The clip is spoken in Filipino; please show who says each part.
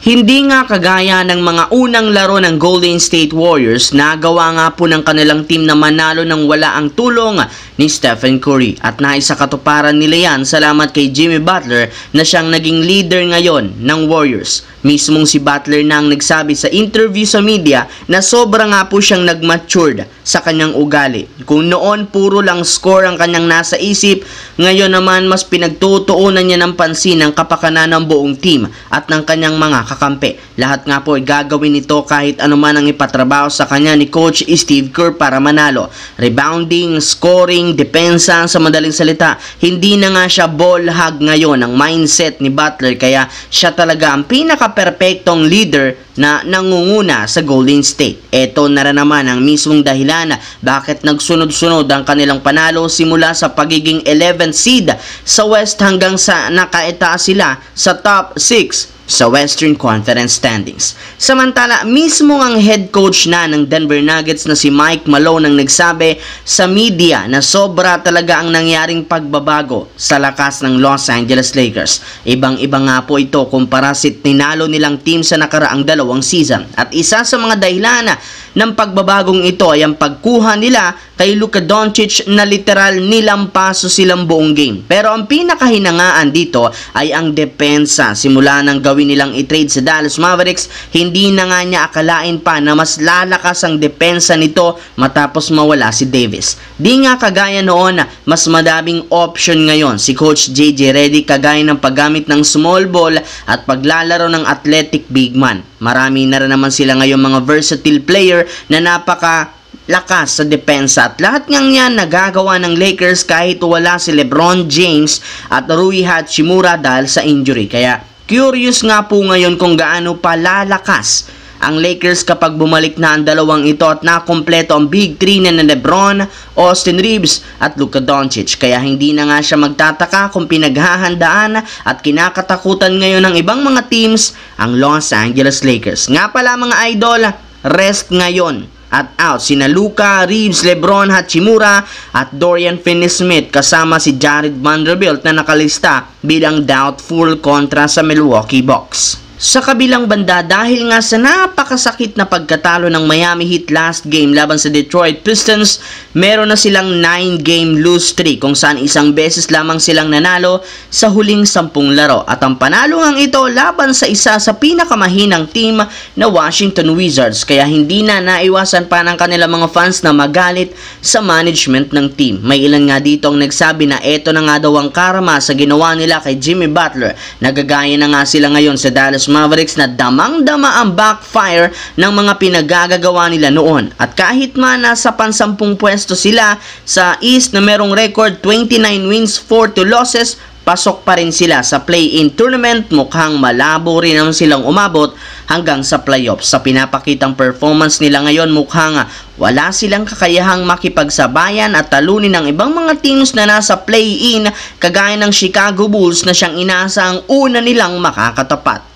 Speaker 1: Hindi nga kagaya ng mga unang laro ng Golden State Warriors, nagawa nga po ng kanilang team na manalo nang wala ang tulong ni Stephen Curry. At naisakatuparan nila yan salamat kay Jimmy Butler na siyang naging leader ngayon ng Warriors. Mismong si Butler na ang nagsabi sa interview sa media na sobra nga po siyang nag-matured sa kanyang ugali. Kung noon puro lang score ang kanyang nasa isip, ngayon naman mas pinagtutuunan niya ng pansin ang kapakanan ng buong team at ng kanyang mga kakampi. Lahat nga po ay gagawin nito kahit anuman ang ipatrabaho sa kanya ni Coach Steve Kerr para manalo. Rebounding, scoring, depensa, sa madaling salita, hindi na nga siya ball hog ngayon ang mindset ni Butler, kaya siya talaga ang pinaka-perfectong leader na nangunguna sa Golden State. Ito na rin naman ang mismong dahilan bakit nagsunod-sunod ang kanilang panalo simula sa pagiging 11th seed sa West hanggang sa nakaitaas sila sa top 6 sa Western Conference standings. Samantala, mismo ang head coach na ng Denver Nuggets na si Mike Malone ang nagsabi sa media na sobra talaga ang nangyaring pagbabago sa lakas ng Los Angeles Lakers. Ibang-iba nga po ito kumpara sa tinalo nilang team sa nakaraang dalawang season. At isa sa mga dahilan ng pagbabagong ito ay ang pagkuha nila kay Luka Doncic na literal nilampaso silang buong game. Pero ang pinakahinangaan dito ay ang depensa. Simula nang gawin nilang i-trade sa Dallas Mavericks, hindi na nga niya akalain pa na mas lalakas ang depensa nito matapos mawala si Davis. Di nga kagaya noon, mas madaming option ngayon si Coach JJ Redick kagaya ng paggamit ng small ball at paglalaro ng athletic big man. Marami na rin naman sila ngayon mga versatile player na napaka-lakas sa depensa at lahat ngang yan nagagawa ng Lakers kahit wala si LeBron James at Rui Hachimura dahil sa injury. Kaya curious nga po ngayon kung gaano pa lalakas ang Lakers kapag bumalik na ang dalawang ito at nakompleto ang Big 3 na LeBron, Austin Reeves at Luka Doncic. Kaya hindi na nga siya magtataka kung pinaghahandaan at kinakatakutan ngayon ng ibang mga teams ang Los Angeles Lakers. Nga pala mga idol, rest ngayon at out sina Luka, Reeves, LeBron, Hachimura at Dorian Finney-Smith kasama si Jared Vanderbilt na nakalista bilang doubtful kontra sa Milwaukee Bucks. Sa kabilang banda, dahil nga sa napakasakit na pagkatalo ng Miami Heat last game laban sa Detroit Pistons, meron na silang 9-game lose streak kung saan isang beses lamang silang nanalo sa huling 10 laro. At ang panalungang ito laban sa isa sa pinakamahinang team na Washington Wizards, kaya hindi na naiwasan pa ng kanilang mga fans na magalit sa management ng team. May ilan nga dito ang nagsabi na eto na nga daw ang karma sa ginawa nila kay Jimmy Butler. Nagagaya na nga sila ngayon sa Dallas Mavericks na damang-dama ang backfire ng mga pinagagagawa nila noon. At kahit man nasa pansampung pwesto sila sa East na merong record 29 wins, 42 losses, pasok pa rin sila sa play-in tournament. Mukhang malabo rin naman silang umabot hanggang sa playoffs. Sa pinapakitang performance nila ngayon, mukhang wala silang kakayahang makipagsabayan at talunin ng ibang mga teams na nasa play-in kagaya ng Chicago Bulls na siyang inaasahang una nilang makakatapat.